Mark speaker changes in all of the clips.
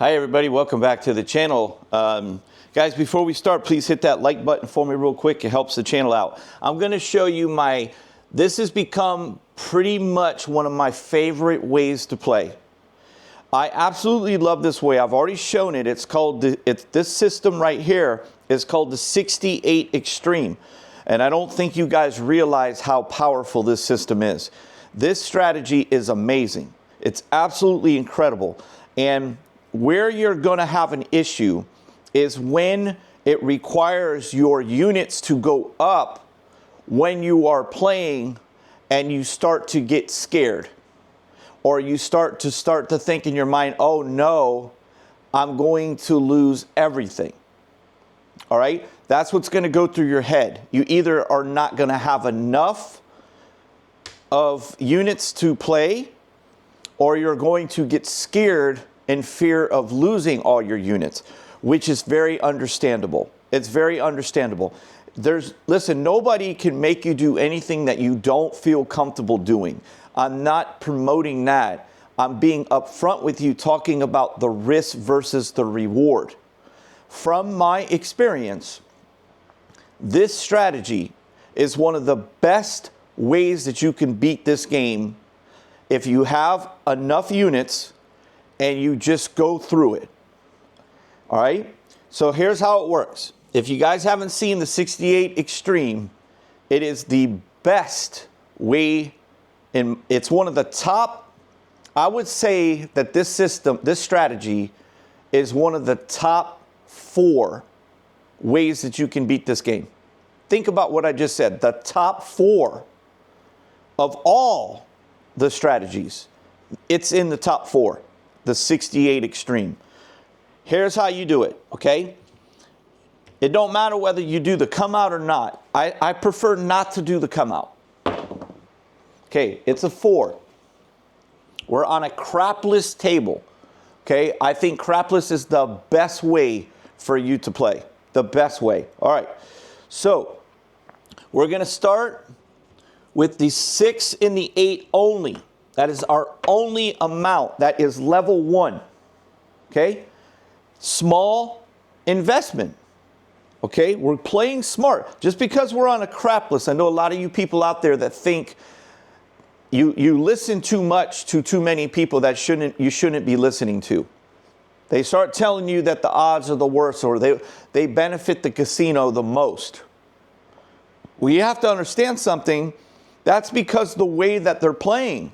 Speaker 1: Hi everybody, welcome back to the channel. Guys, before we start, please hit that like button for me real quick. It helps the channel out. I'm going to show you this has become pretty much one of my favorite ways to play. I absolutely love this way. I've already shown it. It's called, this system right here is called the 68 Extreme. And I don't think you guys realize how powerful this system is. This strategy is amazing. It's absolutely incredible. And where you're going to have an issue is when it requires your units to go up when you are playing and you start to get scared. Or you start to think in your mind, oh no, I'm going to lose everything. All right? That's what's going to go through your head. You either are not going to have enough of units to play, or you're going to get scared in fear of losing all your units, which is very understandable. It's very understandable. Listen, nobody can make you do anything that you don't feel comfortable doing. I'm not promoting that. I'm being upfront with you, talking about the risk versus the reward. From my experience, this strategy is one of the best ways that you can beat this game if you have enough units and you just go through it. All right? So here's how it works. If you guys haven't seen the 68 Extreme, it is the best way, and it's one of the top. I would say that this strategy is one of the top 4 ways that you can beat this game. Think about what I just said. The top 4 of all the strategies, it's in the top 4. The 68 Extreme. Here's how you do it, okay? It don't matter whether you do the come out or not. I prefer not to do the come out. Okay, it's a 4. We're on a crapless table. Okay, I think crapless is the best way for you to play. The best way. All right, so we're going to start with the 6 and the 8 only. That is our only amount. That is level 1. Okay? Small investment. Okay? We're playing smart. Just because we're on a crapless, I know a lot of you people out there that think you listen too much to too many people that you shouldn't be listening to. They start telling you that the odds are the worst, or they benefit the casino the most. Well, you have to understand something. That's because the way that they're playing.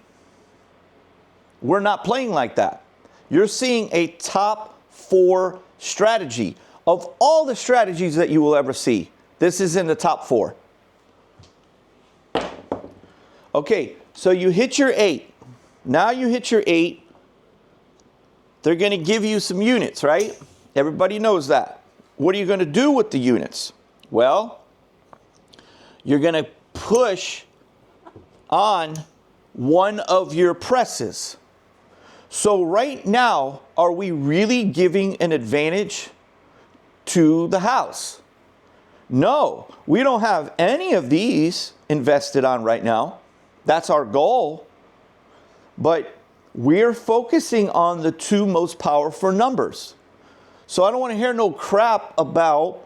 Speaker 1: We're not playing like that. You're seeing a top 4 strategy. Of all the strategies that you will ever see, this is in the top 4. Okay, so you hit your 8. Now you hit your 8. They're going to give you some units, right? Everybody knows that. What are you going to do with the units? Well, you're going to push on one of your presses. So right now, are we really giving an advantage to the house? No, we don't have any of these invested on right now. That's our goal. But we're focusing on the 2 most powerful numbers. So I don't want to hear no crap about,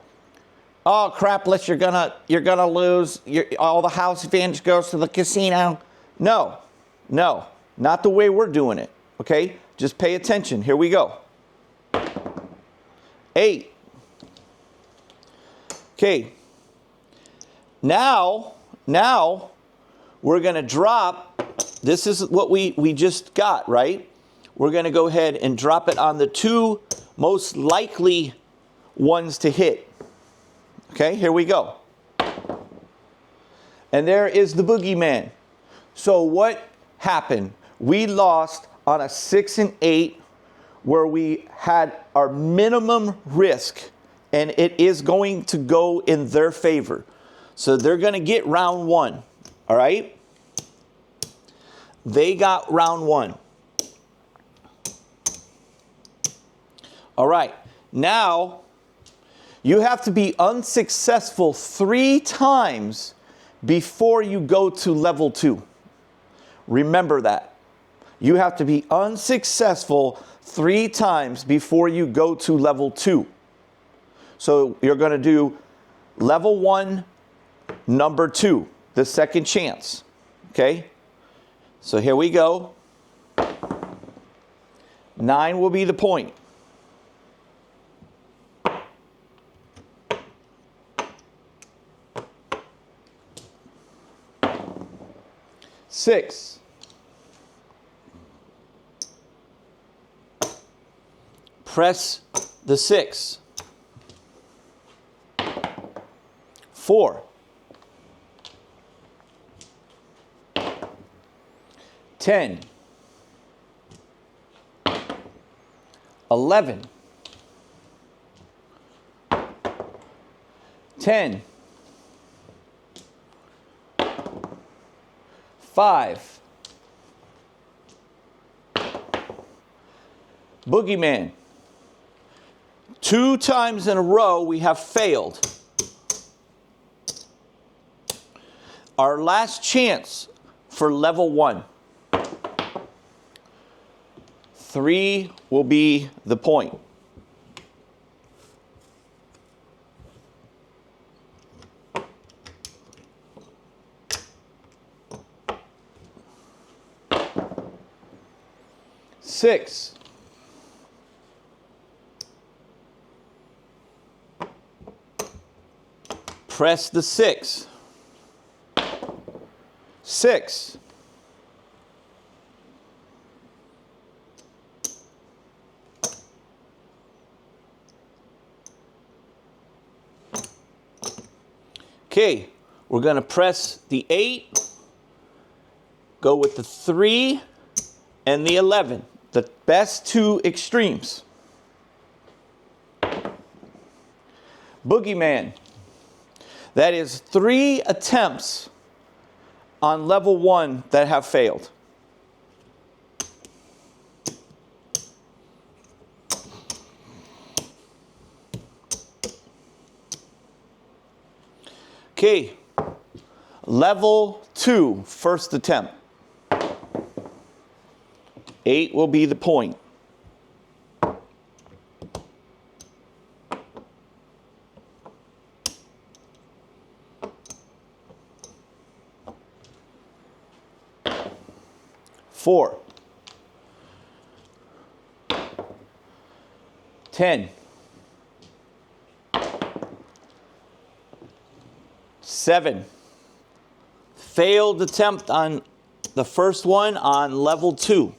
Speaker 1: oh, crapless, you're gonna lose. All the house advantage goes to the casino. No, not the way we're doing it. Okay, just pay attention. Here we go. 8. Okay. Now we're going to drop. This is what we just got, right? We're going to go ahead and drop it on the 2 most likely ones to hit. Okay, here we go. And there is the boogeyman. So what happened? We lost on a 6 and 8 where we had our minimum risk, and it is going to go in their favor. So they're going to get round 1. All right? They got round 1. All right. Now, you have to be unsuccessful 3 times before you go to level 2. Remember that. You have to be unsuccessful 3 times before you go to level 2. So you're going to do level 1, number 2, the second chance. Okay? So here we go. 9 will be the point. 6. Press the 6. 4. 10. 11. 10. 5. Boogeyman. 2 times in a row we have failed. Our last chance for level 1. 3 will be the point. Six. Press the 6. 6. 'Kay, we're going to press the 8, go with the 3 and the 11, the best 2 extremes. Boogeyman. That is 3 attempts on level 1 that have failed. Okay, level 2, first attempt. 8 will be the point. Four. 10. 7. Failed attempt on the first one on level 2.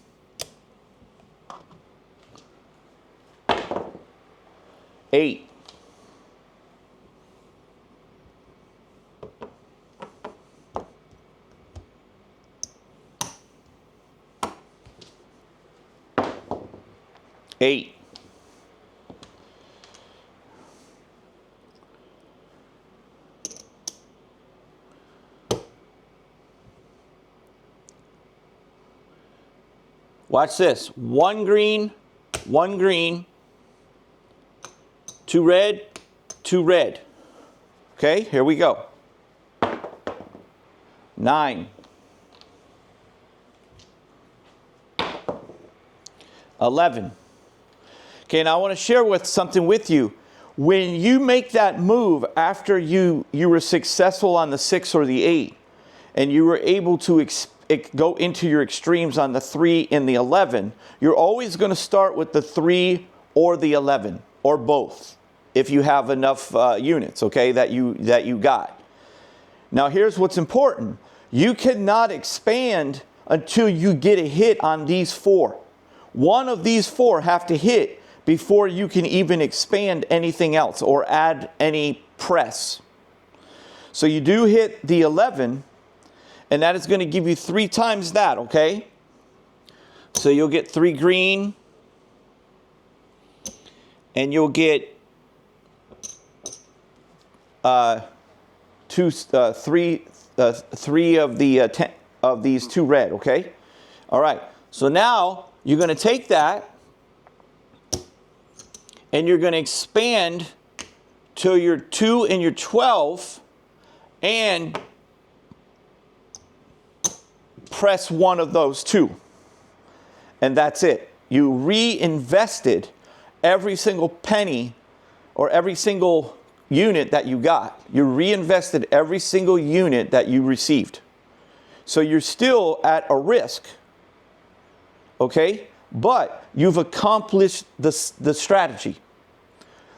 Speaker 1: 8. 8. 'Watch this. 1 green, 1 green, 2 red, 2 red. Okay, here we go. 9. 11. Okay, now I want to share something with you. When you make that move after you were successful on the 6 or the 8, and you were able to go into your extremes on the 3 and the 11, you're always going to start with the 3 or the 11, or both, if you have enough units, okay, that you got. Now here's what's important. You cannot expand until you get a hit on these 4. One of these 4 have to hit before you can even expand anything else or add any press. So you do hit the 11, and that is going to give you 3 times that, okay? So you'll get 3 green, and you'll get 3 of the 10 of these 2 red, okay? All right. So now you're going to take that, and you're going to expand to your 2 and your 12, and press one of those 2. and that's it. You reinvested every single penny or every single unit that you got. You reinvested every single unit that you received. So you're still at a risk, okay? But you've accomplished the strategy.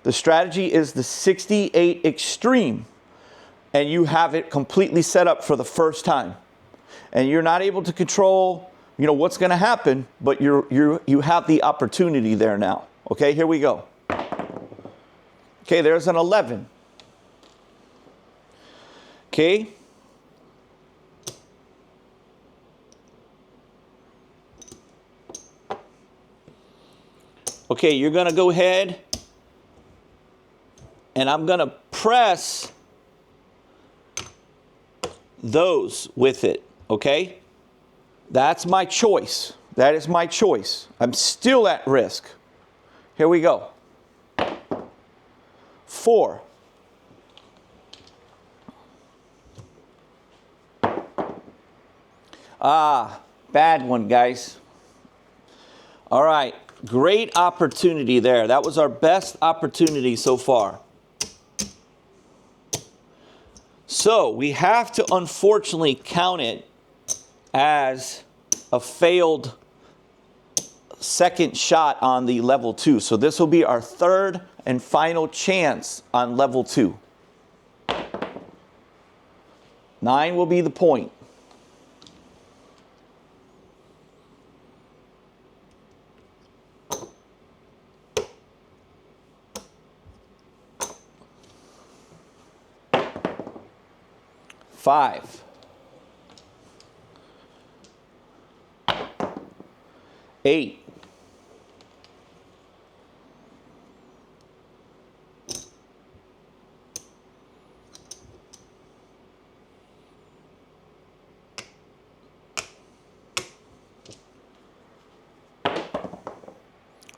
Speaker 1: The strategy is the 68 extreme, and you have it completely set up for the first time. And you're not able to control, you know, what's going to happen, but you have the opportunity there now. Okay, here we go. Okay, there's an 11. Okay. Okay, you're going to go ahead and I'm going to press those with it, okay? That's my choice. That is my choice. I'm still at risk. Here we go. 4. Bad one, guys. All right, great opportunity there. That was our best opportunity so far. So we have to unfortunately count it as a failed second shot on the level 2. So this will be our third and final chance on level 2. 9 will be the point. Five. 8.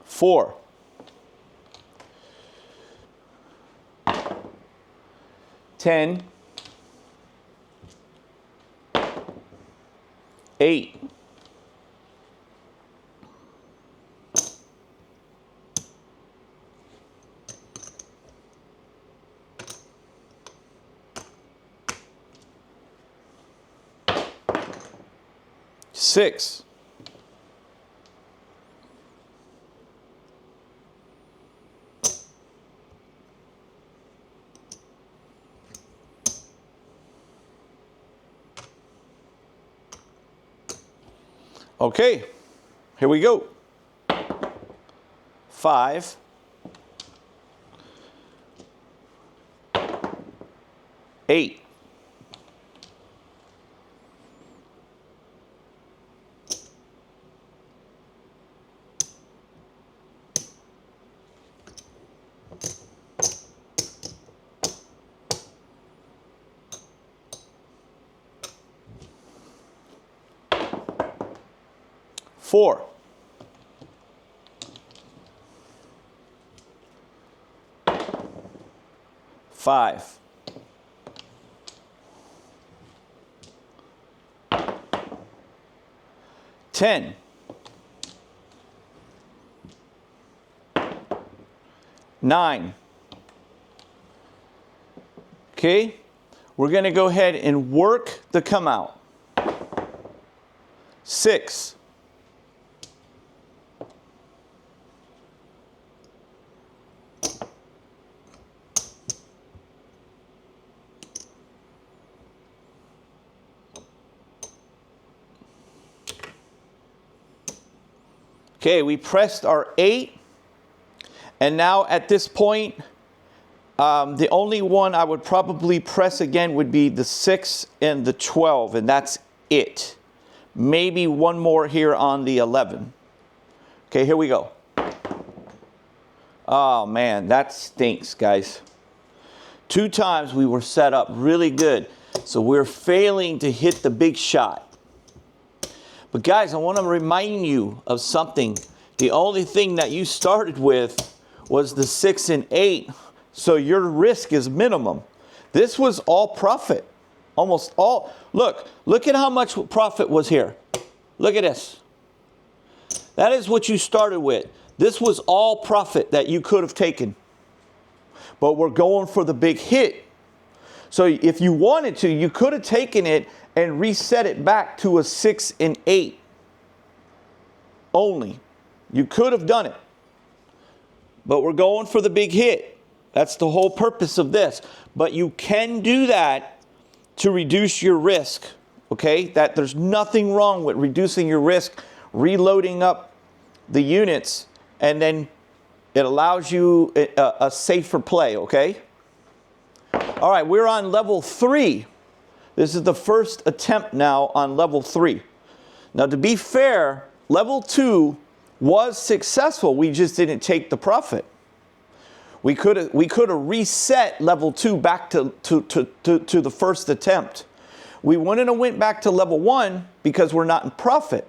Speaker 1: 4. 10. 8. 6. 'Okay, here we go. 5. 8. 4. 5. 10. 9. Okay, we're going to go ahead and work the come out. 6. 'Okay, we pressed our 8, and now at this point, the only one I would probably press again would be the 6 and the 12, and that's it. Maybe one more here on the 11. Okay, here we go. Oh man, that stinks, guys. 2 times we were set up really good, so we're failing to hit the big shot. But guys, I want to remind you of something. The only thing that you started with was the 6 and 8, so your risk is minimum. This was all profit, almost all. Look at how much profit was here. Look at this. That is what you started with. This was all profit that you could have taken. But we're going for the big hit. So if you wanted to, you could have taken it and reset it back to a 6 and 8 only. You could have done it. But we're going for the big hit. That's the whole purpose of this. But you can do that to reduce your risk. Okay? That there's nothing wrong with reducing your risk, reloading up the units, and then it allows you a safer play. Okay? All right, we're on level 3. This is the first attempt now on level 3. Now, to be fair, level 2 was successful. We just didn't take the profit. We could have reset level 2 back to the first attempt. We wouldn't have went back to level 1 because we're not in profit.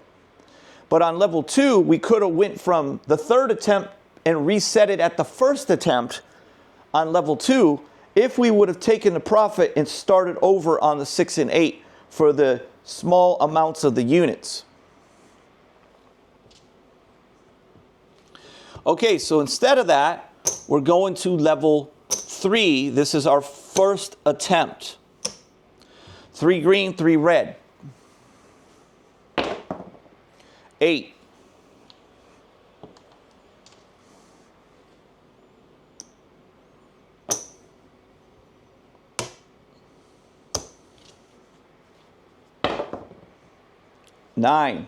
Speaker 1: But on level 2, we could have went from the third attempt and reset it at the first attempt on level 2 if we would have taken the profit and started over on the 6 and 8 for the small amounts of the units. Okay, so instead of that, we're going to level 3. This is our first attempt. 3 green, 3 red. 8. 9.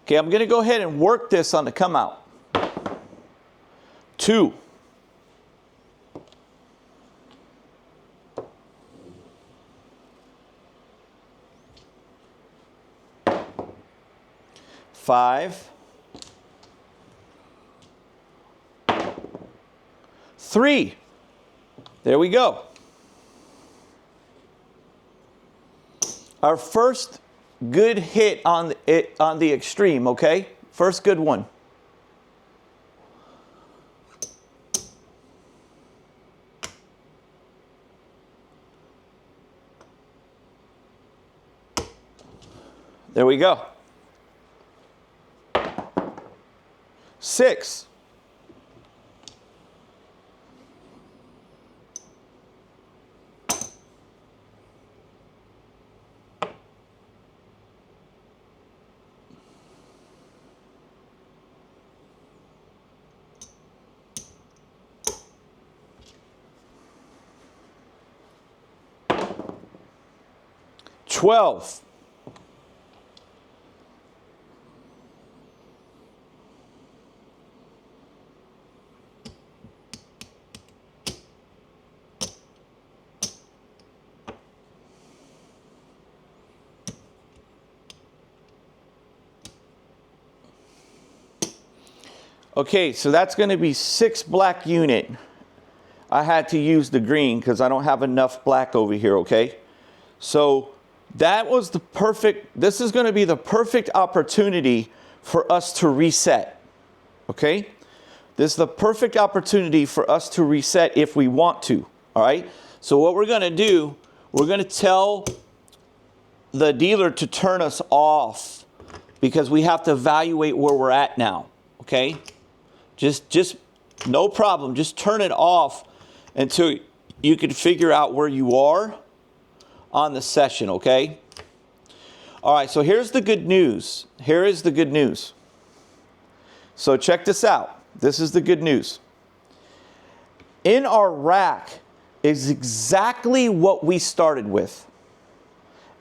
Speaker 1: Okay, I'm going to go ahead and work this on the come out. 2. 5. 3. There we go. Our first good hit on the extreme, okay? First good one. There we go. 6. 12. 'Okay, so that's going to be 6 black unit. I had to use the green because I don't have enough black over here, okay? So that was the perfect, this is going to be the perfect opportunity for us to reset, okay? This is the perfect opportunity for us to reset if we want to, all right? So what we're going to do, we're going to tell the dealer to turn us off because we have to evaluate where we're at now, okay? Just no problem. Just turn it off until you can figure out where you are on the session, okay? All right, so here's the good news. Here is the good news. So check this out. This is the good news. In our rack is exactly what we started with.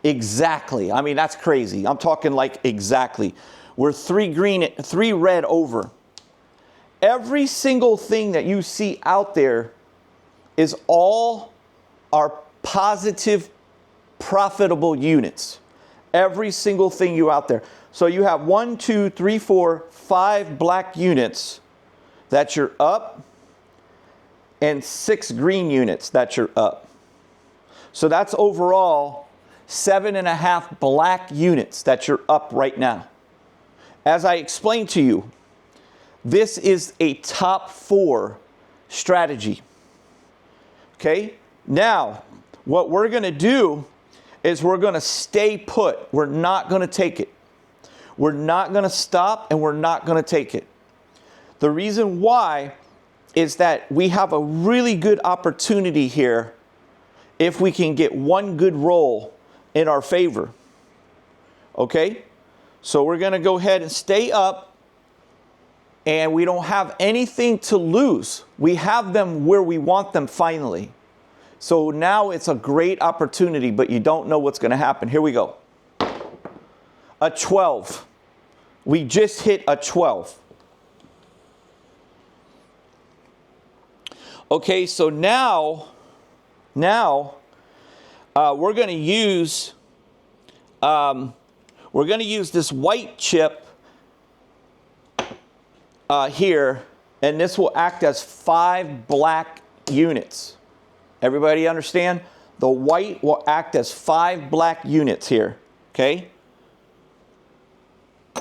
Speaker 1: Exactly. I mean, that's crazy. I'm talking like exactly. We're 3 green, 3 red over. Every single thing that you see out there is all our positive, profitable units. Every single thing you out there. So you have 1, 2, 3, 4, 5 black units that you're up and 6 green units that you're up. So that's overall 7.5 black units that you're up right now. As I explained to you, this is a top 4 strategy. Okay? Now, what we're going to do is we're going to stay put. We're not going to take it. We're not going to stop and we're not going to take it. The reason why is that we have a really good opportunity here if we can get one good roll in our favor. Okay? So we're going to go ahead and stay up, and we don't have anything to lose. We have them where we want them finally. So now it's a great opportunity, but you don't know what's going to happen. Here we go. A 12. We just hit a 12. Okay, so now we're going to use this white chip here, and this will act as 5 black units. Everybody understand? The white will act as 5 black units here. Okay?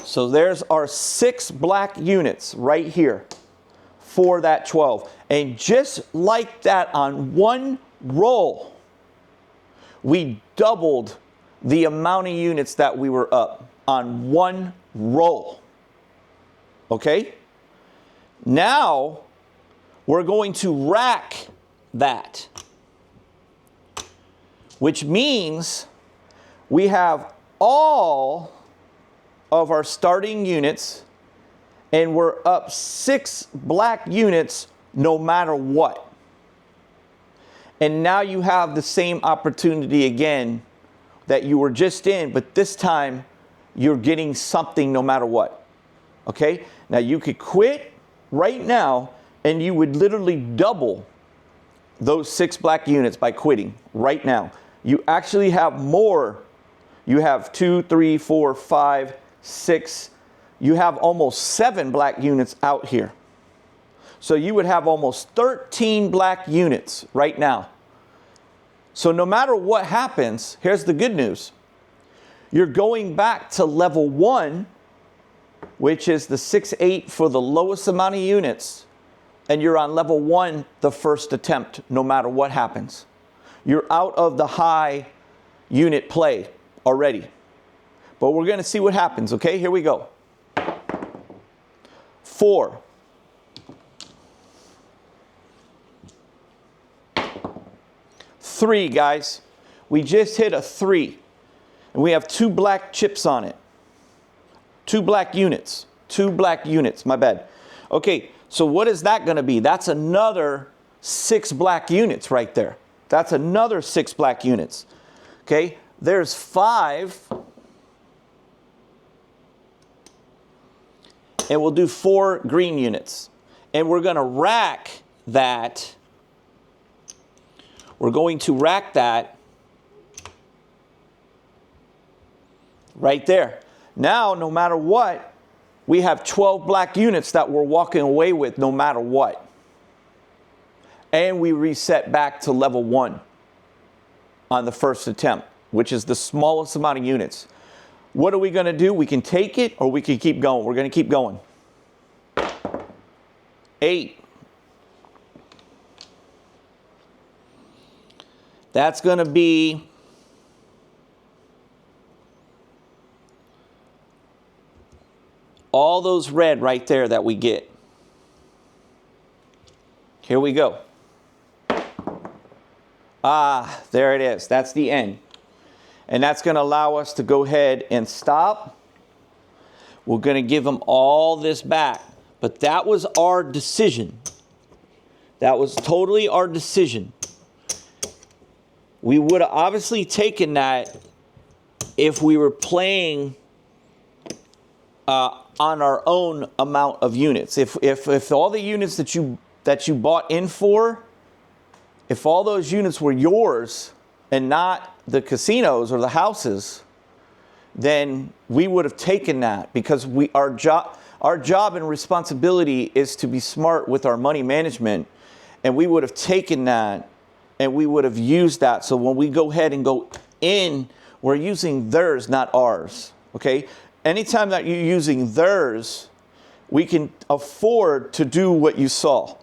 Speaker 1: So there's our 6 black units right here for that 12. And just like that, on one roll, we doubled the amount of units that we were up on one roll. Okay? Now, we're going to rack that, which means we have all of our starting units, and we're up 6 black units no matter what. And now you have the same opportunity again that you were just in, but this time you're getting something no matter what. Okay? Now you could quit right now and you would literally double those 6 black units by quitting right now. You actually have more. You have 2, 3, 4, 5, 6. You have almost 7 black units out here. So you would have almost 13 black units right now. So no matter what happens, here's the good news. You're going back to level 1, which is the 6-8 for the lowest amount of units. And you're on level 1 the first attempt, no matter what happens. You're out of the high unit play already. But we're going to see what happens, okay? Here we go. 4. 3, guys. We just hit a 3. And we have 2 black chips on it. 2 black units. 2 black units, my bad. Okay, so what is that going to be? That's another 6 black units right there. That's another 6 black units. Okay, there's 5. And we'll do 4 green units. And we're going to rack that. We're going to rack that right there. Now, no matter what, we have 12 black units that we're walking away with no matter what. And we reset back to level 1 on the first attempt, which is the smallest amount of units. What are we going to do? We can take it or we can keep going. We're going to keep going. 8. That's going to be all those red right there that we get. Here we go. Ah, there it is. That's the end. And that's going to allow us to go ahead and stop. We're going to give them all this back. But that was our decision. That was totally our decision. We would have obviously taken that if we were playing on our own amount of units. If all the units that you bought in for, if all those units were yours and not the casinos or the houses, then we would have taken that, because our job and responsibility is to be smart with our money management, and we would have taken that and we would have used that. So when we go ahead and go in, we're using theirs, not ours. Okay? Anytime that you're using theirs, we can afford to do what you saw.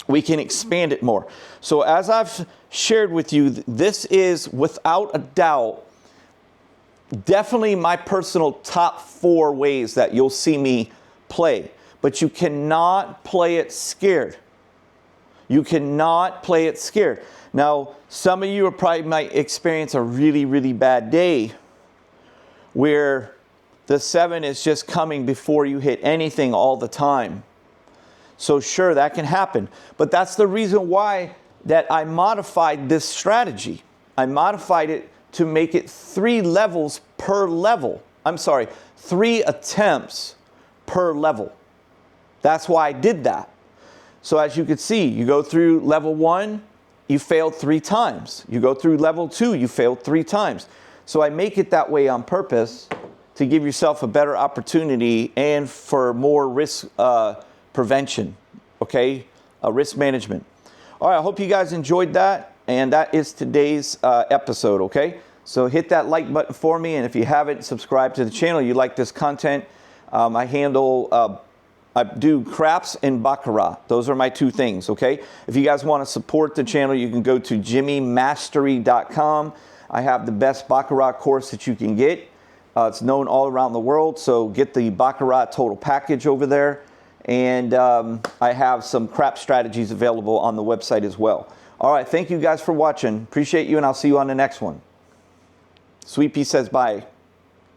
Speaker 1: We can expand it more. So as I've shared with you, this is without a doubt definitely my personal top 4 ways that you'll see me play. But you cannot play it scared. You cannot play it scared. Now, some of you are probably might experience a really, really bad day where the 7 is just coming before you hit anything all the time. So sure, that can happen. But that's the reason why that I modified this strategy. I modified it to make it 3 levels per level. I'm sorry, 3 attempts per level. That's why I did that. So as you can see, you go through level 1, you failed 3 times. You go through level 2, you failed 3 times. So I make it that way on purpose to give yourself a better opportunity and for more risk prevention, okay? Risk management. All right, I hope you guys enjoyed that, and that is today's episode, okay? So hit that like button for me, and if you haven't subscribed to the channel, you like this content, I do craps and baccarat. Those are my 2 things, okay? If you guys want to support the channel, you can go to jimmymastery.com. I have the best baccarat course that you can get. It's known all around the world, so get the baccarat total package over there. And I have some crap strategies available on the website as well. All right, thank you guys for watching. Appreciate you, and I'll see you on the next one. Sweet Pea says bye.